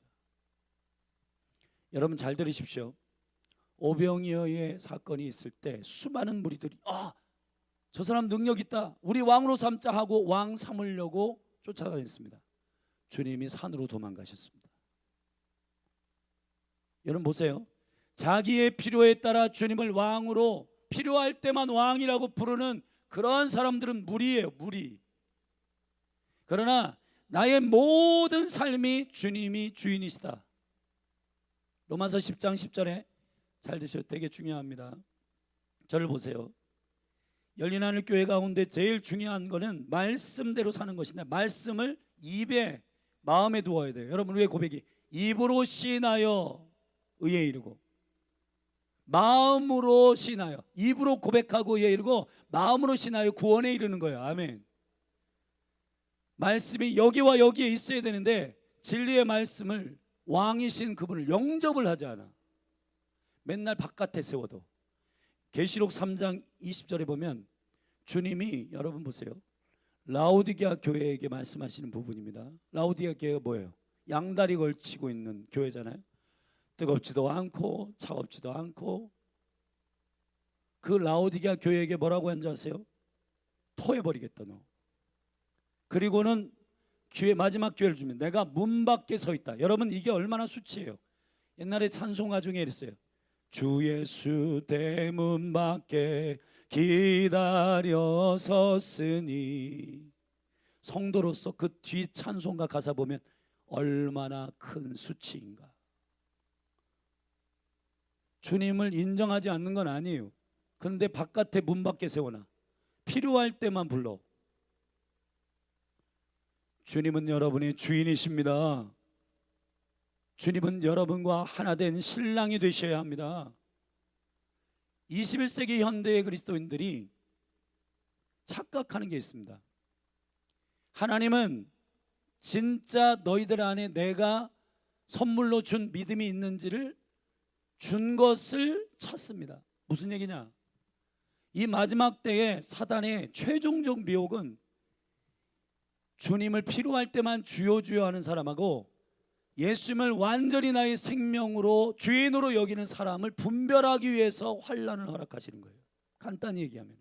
여러분 잘 들으십시오. 오병이어의 사건이 있을 때 수많은 무리들이 저 사람 능력 있다, 우리 왕으로 삼자 하고 왕 삼으려고 쫓아다녔습니다. 주님이 산으로 도망가셨습니다. 여러분 보세요. 자기의 필요에 따라 주님을 왕으로, 필요할 때만 왕이라고 부르는 그런 사람들은 무리예요, 무리. 그러나 나의 모든 삶이 주님이 주인이시다. 로마서 10장 10절에 잘 드셔요. 되게 중요합니다. 저를 보세요. 열린 하늘 교회 가운데 제일 중요한 거는 말씀대로 사는 것인데, 말씀을 입에, 마음에 두어야 돼요. 여러분, 우리의 고백이 입으로 시인하여 의에 이르고 마음으로 신하여, 입으로 고백하고 의에 이르고 마음으로 신하여 구원에 이르는 거예요. 아멘. 말씀이 여기와 여기에 있어야 되는데 진리의 말씀을 왕이신 그분을 영접을 하지 않아. 맨날 바깥에 세워도. 계시록 3장 20절에 보면 주님이, 여러분 보세요, 라오디게아 교회에게 말씀하시는 부분입니다. 라오디게아 교회가 뭐예요? 양다리 걸치고 있는 교회잖아요. 뜨겁지도 않고 차갑지도 않고. 그 라오디게아 교회에게 뭐라고 한지 아세요? 토해버리겠다 너. 그리고는 기회, 마지막 기회를 주면 내가 문 밖에 서 있다. 여러분 이게 얼마나 수치예요. 옛날에 찬송가 중에 이랬어요. 주 예수 대문 밖에 기다려 섰으니. 성도로서 그 뒤 찬송가 가사 보면 얼마나 큰 수치인가. 주님을 인정하지 않는 건 아니에요. 그런데 바깥에 문 밖에 세워놔. 필요할 때만 불러. 주님은 여러분의 주인이십니다. 주님은 여러분과 하나 된 신랑이 되셔야 합니다. 21세기 현대의 그리스도인들이 착각하는 게 있습니다. 하나님은 진짜 너희들 안에 내가 선물로 준 믿음이 있는지를 준 것을 찾습니다. 무슨 얘기냐? 이 마지막 때에 사단의 최종적 미혹은 주님을 필요할 때만 주여 주여 하는 사람하고 예수님을 완전히 나의 생명으로 주인으로 여기는 사람을 분별하기 위해서 환난을 허락하시는 거예요. 간단히 얘기하면.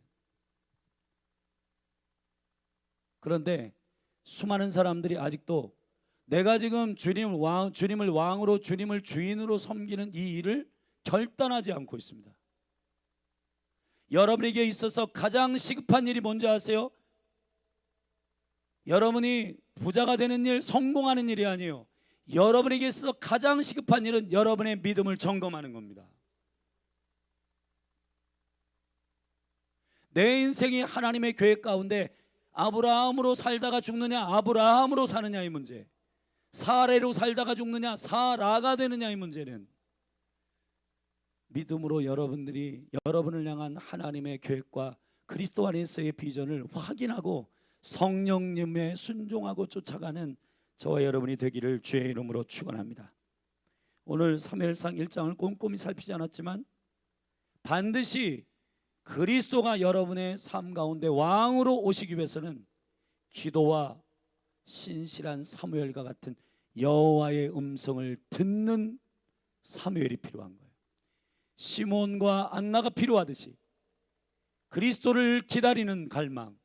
그런데 수많은 사람들이 아직도 내가 지금 주님을 왕으로, 주님을 주인으로 섬기는 이 일을 결단하지 않고 있습니다. 여러분에게 있어서 가장 시급한 일이 뭔지 아세요? 여러분이 부자가 되는 일, 성공하는 일이 아니에요. 여러분에게 있어서 가장 시급한 일은 여러분의 믿음을 점검하는 겁니다. 내 인생이 하나님의 계획 가운데 아브라함으로 살다가 죽느냐, 아브라함으로 사느냐의 문제, 사레로 살다가 죽느냐, 사라가 되느냐의 문제는 믿음으로 여러분들이 여러분을 향한 하나님의 계획과 그리스도 안에서의 비전을 확인하고 성령님의 순종하고 쫓아가는 저와 여러분이 되기를 주의 이름으로 축원합니다. 오늘 사무엘상 1장을 꼼꼼히 살피지 않았지만 반드시 그리스도가 여러분의 삶 가운데 왕으로 오시기 위해서는 기도와 신실한 사무엘과 같은 여호와의 음성을 듣는 사무엘이 필요한 거예요. 시몬과 안나가 필요하듯이 그리스도를 기다리는 갈망,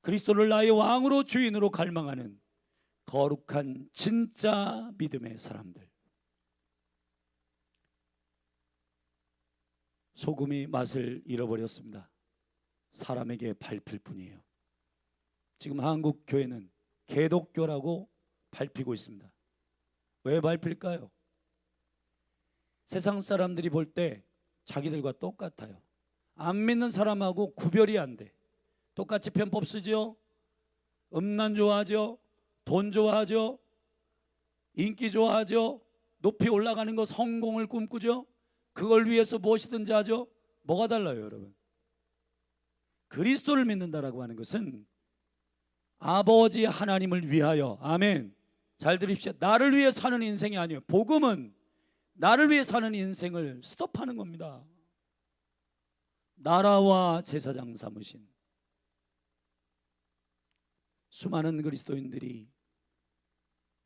그리스도를 나의 왕으로 주인으로 갈망하는 거룩한 진짜 믿음의 사람들. 소금이 맛을 잃어버렸습니다. 사람에게 밟힐 뿐이에요. 지금 한국 교회는 개독교라고 밟히고 있습니다. 왜 밟힐까요? 세상 사람들이 볼 때 자기들과 똑같아요. 안 믿는 사람하고 구별이 안 돼. 똑같이 편법 쓰죠. 음란 좋아하죠. 돈 좋아하죠. 인기 좋아하죠. 높이 올라가는 거, 성공을 꿈꾸죠. 그걸 위해서 무엇이든지 하죠. 뭐가 달라요, 여러분? 그리스도를 믿는다라고 하는 것은 아버지 하나님을 위하여, 아멘, 잘 들으십시오, 나를 위해 사는 인생이 아니에요. 복음은 나를 위해 사는 인생을 스톱하는 겁니다. 나라와 제사장 삼으신 수많은 그리스도인들이,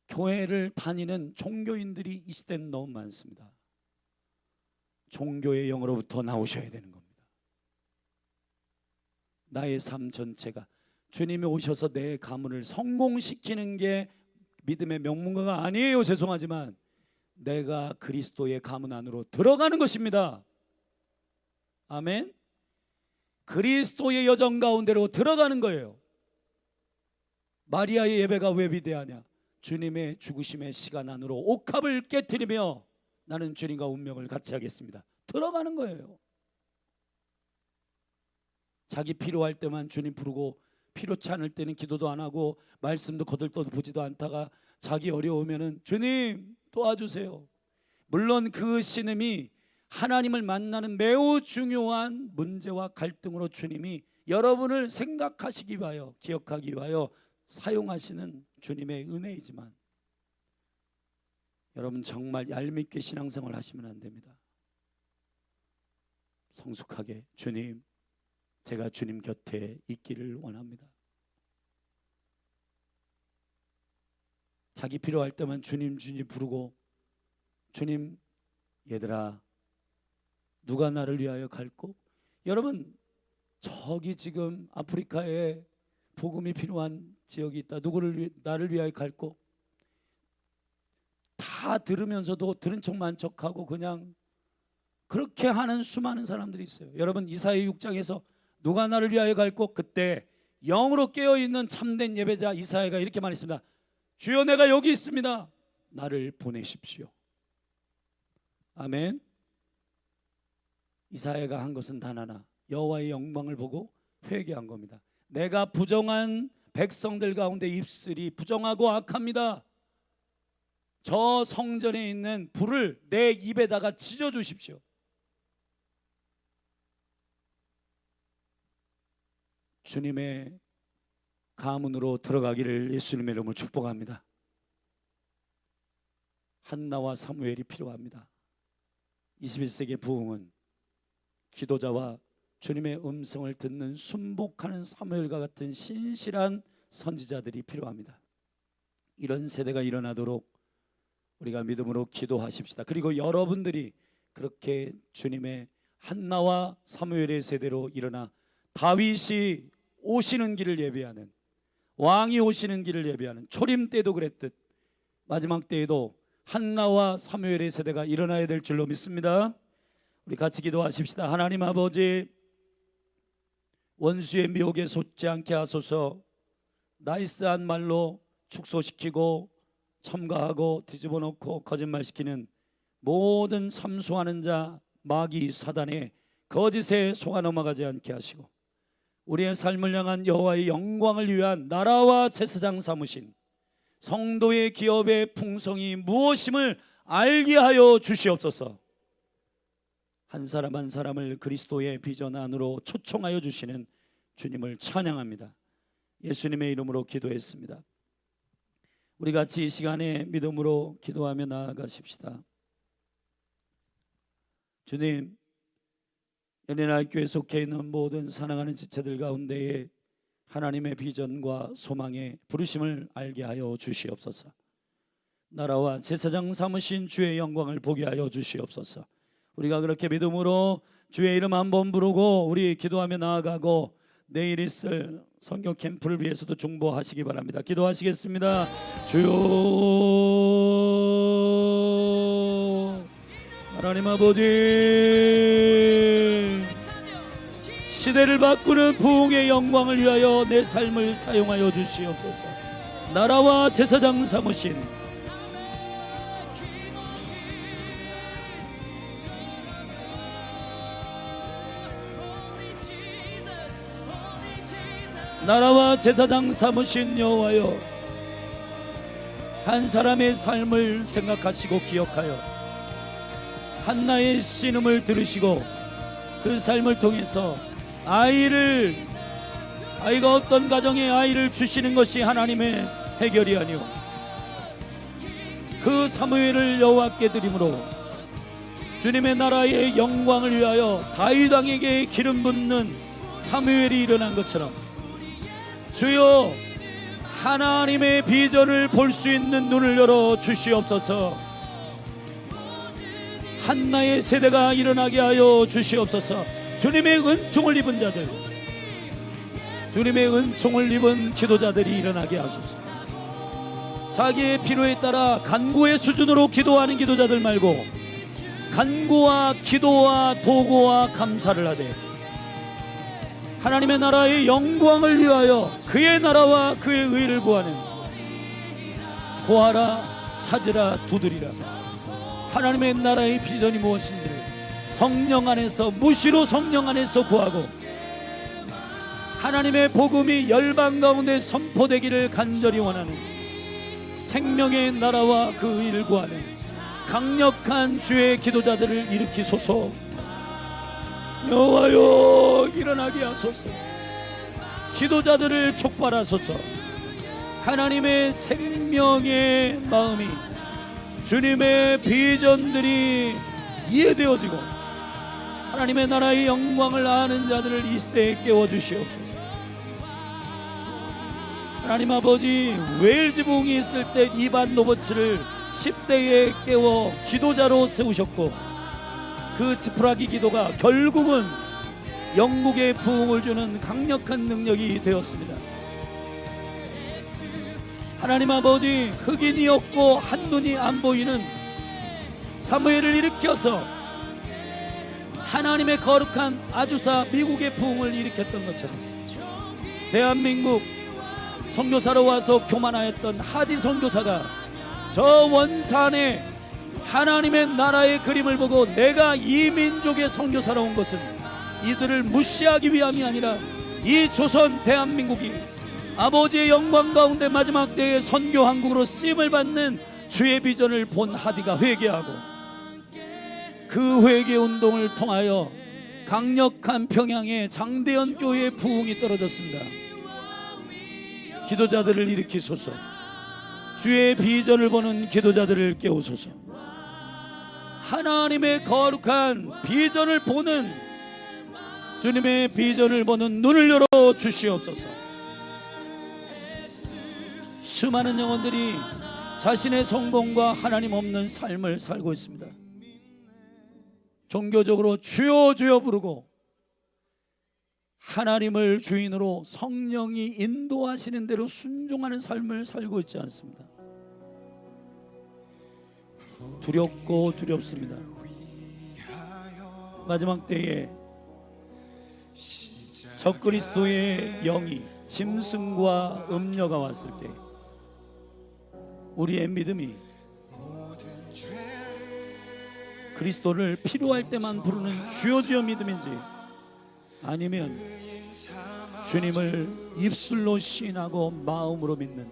교회를 다니는 종교인들이 이 시대는 너무 많습니다. 종교의 영으로부터 나오셔야 되는 겁니다. 나의 삶 전체가 주님이 오셔서 내 가문을 성공시키는 게 믿음의 명문가가 아니에요. 죄송하지만 내가 그리스도의 가문 안으로 들어가는 것입니다. 아멘. 그리스도의 여정 가운데로 들어가는 거예요. 마리아의 예배가 왜 위대하냐? 주님의 죽으심의 시간 안으로 옥합을 깨트리며 나는 주님과 운명을 같이 하겠습니다. 들어가는 거예요. 자기 필요할 때만 주님 부르고 필요치 않을 때는 기도도 안 하고 말씀도 거들떠 보지도 않다가 자기 어려우면은 주님 도와주세요. 물론 그 신음이 하나님을 만나는 매우 중요한 문제와 갈등으로 주님이 여러분을 생각하시기 위하여, 기억하기 위하여 사용하시는 주님의 은혜이지만, 여러분 정말 얄밉게 신앙생활 하시면 안 됩니다. 성숙하게, 주님, 제가 주님 곁에 있기를 원합니다. 자기 필요할 때만 주님 주님 부르고, 주님, 얘들아 누가 나를 위하여 갈꼬? 여러분, 저기 지금 아프리카에 복음이 필요한 지역이 있다. 나를 위하여 갈꼬? 다 들으면서도 들은 척만 척하고 그냥 그렇게 하는 수많은 사람들이 있어요. 여러분, 이사야 6장에서 누가 나를 위하여 갈꼬? 그때 영으로 깨어있는 참된 예배자 이사야가 이렇게 말했습니다. 주여, 내가 여기 있습니다. 나를 보내십시오. 아멘. 이사야가 한 것은 단 하나, 여호와의 영광을 보고 회개한 겁니다. 내가 부정한 백성들 가운데 입술이 부정하고 악합니다. 저 성전에 있는 불을 내 입에다가 지져 주십시오. 주님의 가문으로 들어가기를 예수님의 이름으로 축복합니다. 한나와 사무엘이 필요합니다. 21세기의 부흥은 기도자와 주님의 음성을 듣는 순복하는 사무엘과 같은 신실한 선지자들이 필요합니다. 이런 세대가 일어나도록 우리가 믿음으로 기도하십시다. 그리고 여러분들이 그렇게 주님의 한나와 사무엘의 세대로 일어나 다윗이 오시는 길을 예비하는, 왕이 오시는 길을 예비하는, 초림 때도 그랬듯 마지막 때에도 한나와 사무엘의 세대가 일어나야 될 줄로 믿습니다. 우리 같이 기도하십시다. 하나님 아버지, 원수의 미혹에 솟지 않게 하소서. 나이스한 말로 축소시키고 첨가하고 뒤집어 놓고 거짓말시키는 모든 삼수하는 자, 마귀 사단의 거짓에 속아 넘어가지 않게 하시고, 우리의 삶을 향한 여호와의 영광을 위한 나라와 제사장 삼으신 성도의 기업의 풍성이 무엇임을 알게 하여 주시옵소서. 한 사람 한 사람을 그리스도의 비전 안으로 초청하여 주시는 주님을 찬양합니다. 예수님의 이름으로 기도했습니다. 우리 같이 이 시간에 믿음으로 기도하며 나아가십시다. 주님, 연인학교에 속해 있는 모든 사랑하는 지체들 가운데에 하나님의 비전과 소망의 부르심을 알게 하여 주시옵소서. 나라와 제사장 삼으신 주의 영광을 보게 하여 주시옵소서. 우리가 그렇게 믿음으로 주의 이름 한번 부르고 우리 기도하며 나아가고, 내일 있을 선교 캠프를 위해서도 중보하시기 바랍니다. 기도하시겠습니다. 주여, 하나님 아버지, 시대를 바꾸는 부흥의 영광을 위하여 내 삶을 사용하여 주시옵소서. 나라와 제사장 삼으신 나라와 제사장 삼으신 여호와여, 한 사람의 삶을 생각하시고 기억하여 한나의 신음을 들으시고 그 삶을 통해서 아이가 없던 가정에 아이를 주시는 것이 하나님의 해결이 아니오, 그 사무엘을 여호와께 드림으로 주님의 나라의 영광을 위하여 다윗 왕에게 기름 붓는 사무엘이 일어난 것처럼, 주여, 하나님의 비전을 볼 수 있는 눈을 열어 주시옵소서. 한나의 세대가 일어나게 하여 주시옵소서. 주님의 은총을 입은 자들, 주님의 은총을 입은 기도자들이 일어나게 하소서. 자기의 필요에 따라 간구의 수준으로 기도하는 기도자들 말고, 간구와 기도와 도구와 감사를 하되 하나님의 나라의 영광을 위하여 그의 나라와 그의 의를 구하는, 구하라, 찾으라, 두드리라, 하나님의 나라의 비전이 무엇인지를 성령 안에서, 무시로 성령 안에서 구하고, 하나님의 복음이 열방 가운데 선포되기를 간절히 원하는, 생명의 나라와 그 의를 구하는 강력한 주의 기도자들을 일으키소서. 여호와여 일어나게 하소서. 기도자들을 촉발하소서. 하나님의 생명의 마음이, 주님의 비전들이 이해되어지고 하나님의 나라의 영광을 아는 자들을 이 시대에 깨워주시옵소서. 하나님 아버지, 웨일즈 부흥이 있을 때 이반 노버츠를 10대에 깨워 기도자로 세우셨고, 그 지푸라기 기도가 결국은 영국의 부흥을 주는 강력한 능력이 되었습니다. 하나님 아버지, 흑인이 없고 한눈이 안 보이는 사무엘을 일으켜서 하나님의 거룩한 아주사 미국의 부흥을 일으켰던 것처럼 대한민국 선교사로 와서 교만하였던 하디 선교사가 저 원산에 하나님의 나라의 그림을 보고 내가 이 민족의 선교사로 온 것은 이들을 무시하기 위함이 아니라 이 조선 대한민국이 아버지의 영광 가운데 마지막 때의 선교왕국으로 쓰임을 받는 주의 비전을 본 하디가 회개하고, 그 회개 운동을 통하여 강력한 평양의 장대현 교회의 부흥이 떨어졌습니다. 기도자들을 일으키소서. 주의 비전을 보는 기도자들을 깨우소서. 하나님의 거룩한 비전을 보는, 주님의 비전을 보는 눈을 열어 주시옵소서. 수많은 영혼들이 자신의 성공과 하나님 없는 삶을 살고 있습니다. 종교적으로 주여 주여 부르고 하나님을 주인으로 성령이 인도하시는 대로 순종하는 삶을 살고 있지 않습니다. 두렵고 두렵습니다. 마지막 때에 적그리스도의 영이 짐승과 음녀가 왔을 때 우리의 믿음이 그리스도를 필요할 때만 부르는 주여 주여 믿음인지, 아니면 주님을 입술로 시인하고 마음으로 믿는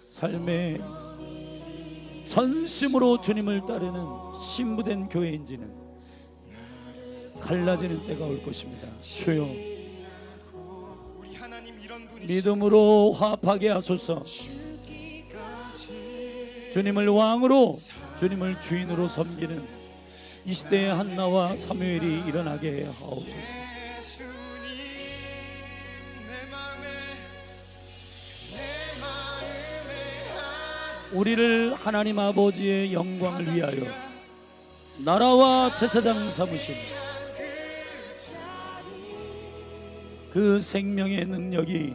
삶의 전심으로 주님을 따르는 신부된 교회인지는 갈라지는 때가 올 것입니다. 주여, 믿음으로 화합하게 하소서. 주님을 왕으로, 주님을 주인으로 섬기는 이 시대의 한나와 사무엘이 일어나게 하옵소서. 우리를 하나님 아버지의 영광을 위하여 나라와 제사장 삼으신 그 생명의 능력이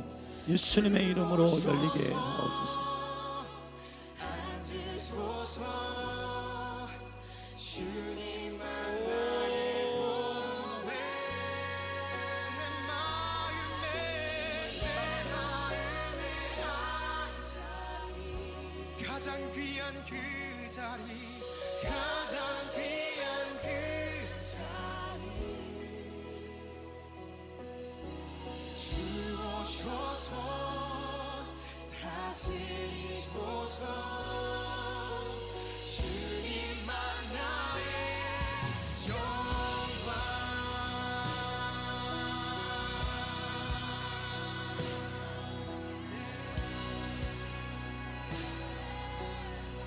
예수님의 이름으로 열리게 하옵소서. 가장 귀한 그 자리, 가장 귀한 그 자리 주오셔서 다스리소서. 주님만 나의 영광.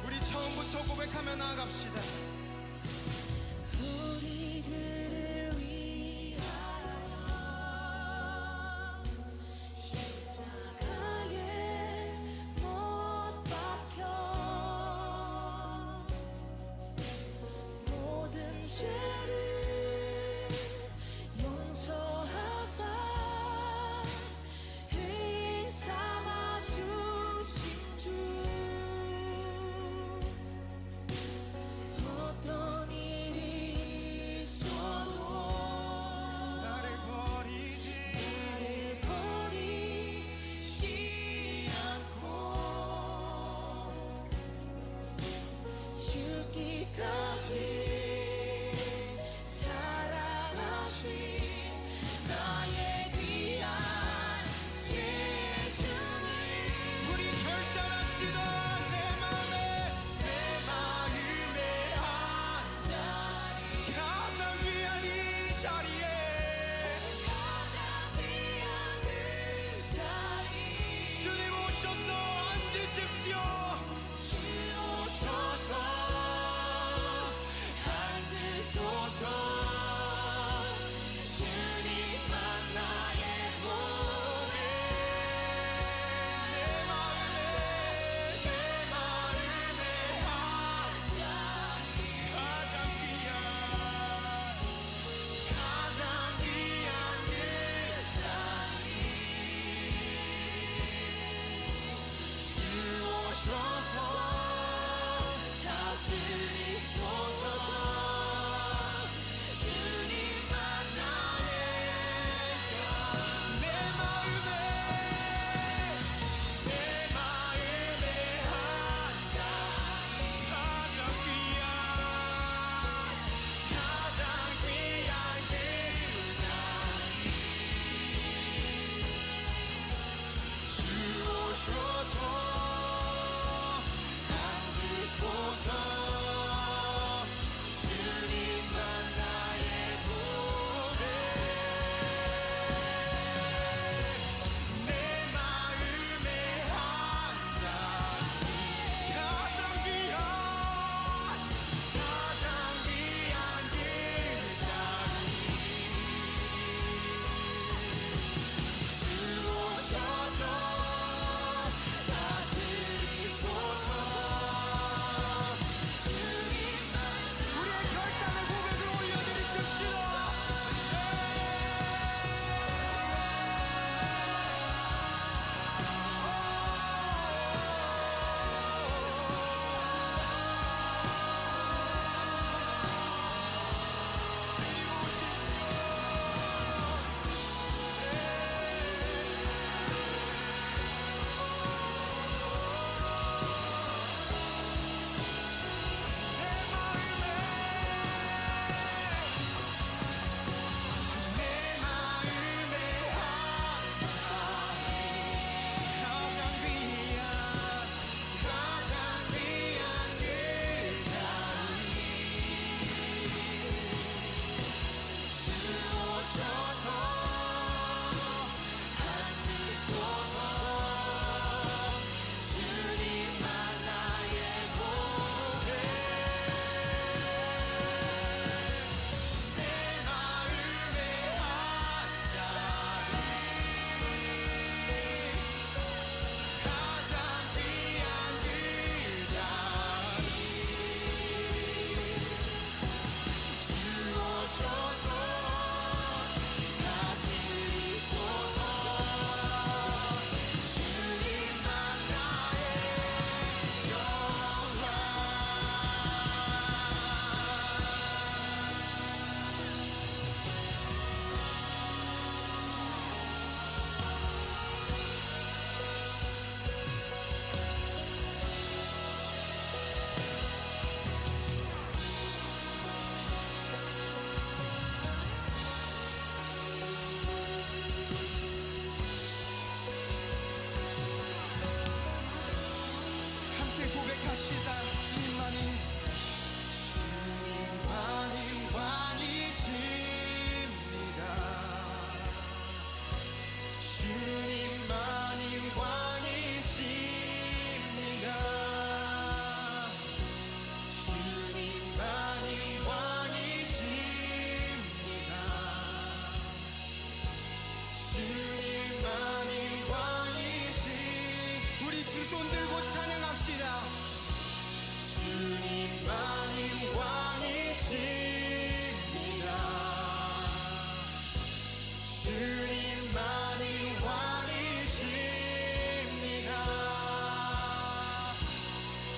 우리 처음부터 고백하며 나아갑시다. 우리들을 위하여 십자가에 못 박혀 모든 죄를 용서하사 의인 삼아 주신 주, 주소서 주님만 나의 보배 내 마음의 한 잔이 가장 귀한 그 잔이 주오셔서 다스리소서 주님만 우리의 결단의 고백을 올려드리십시오. 내 마음의 한 잔이 가장 귀한 그 잔이 주오셔서 앉으소서 주님만 나의 보배 내 마음의 한 잔이 가장 귀한 그 잔이 주오셔서 다스리소서 주님만 나의 영광 함께 고백하시다 주님만이 왕이십니다. 주님만이 왕이십니다. 주님만이 왕이십니다. 주님만이 왕이시 우리 두 손 들고 찬양합시다. 주님만이 왕이십니다. 주님만이 왕이십니다.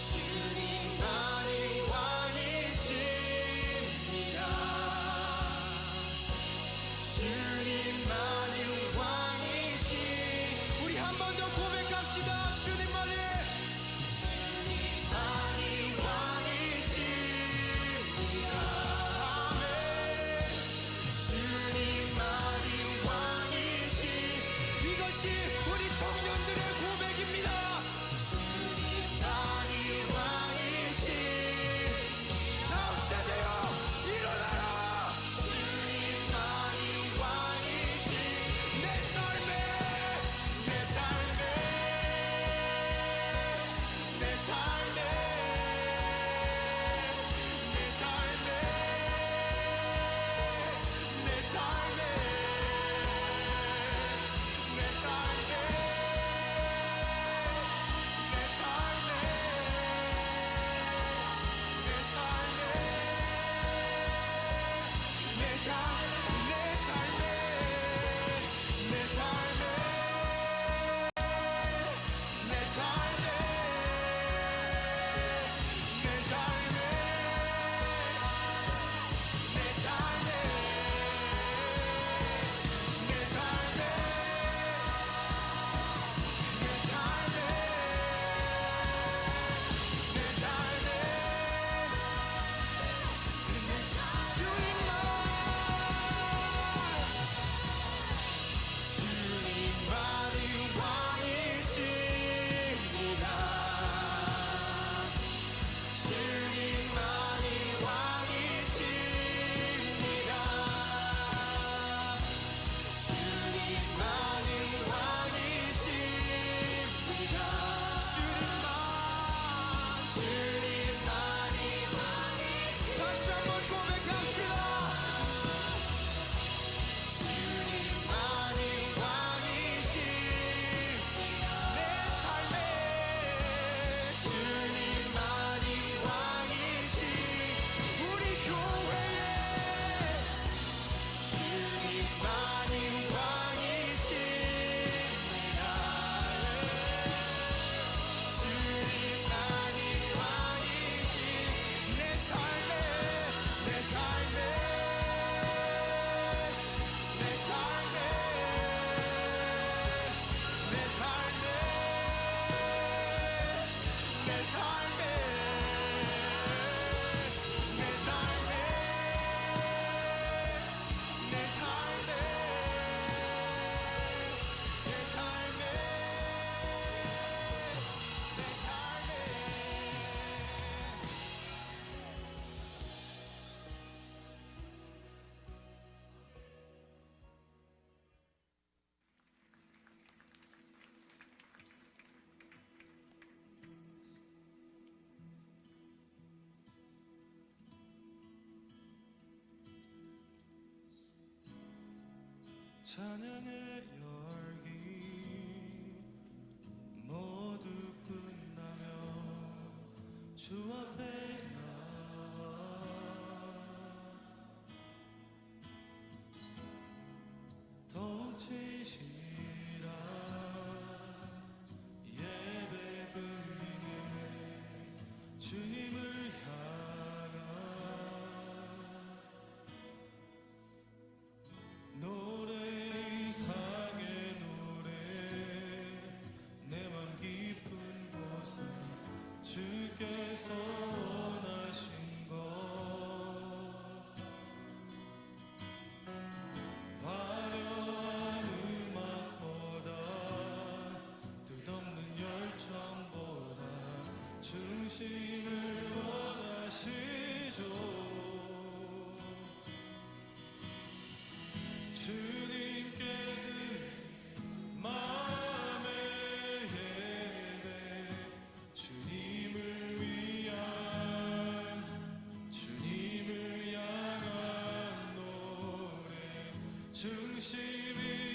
주님만이 왕이십니다. 주님만이 왕이시 우리 한 번 더 고백합시다. 주님만이 왕이십니다. 아멘. 주님만이 왕이시 이것이 우리 청년들의 고백입니다. 주님만이 왕이시 다음 세대여 일어나라. 주님만이 왕이시 내 삶에 내 삶에 내 삶에 내 삶에 내 삶에 내 삶에 찬양의 열기 모두 끝나며 주 앞에 나와 더욱 진실한 예배 드리네 주님을 향한 노래 이상의 노래 내 맘 깊은 곳에 주께서 원하신 것 화려한 음악보다 뜻없는 열정보다 중심을 원하시죠 주님께 드린 마음의 예배 주님을 향한 노래 중심이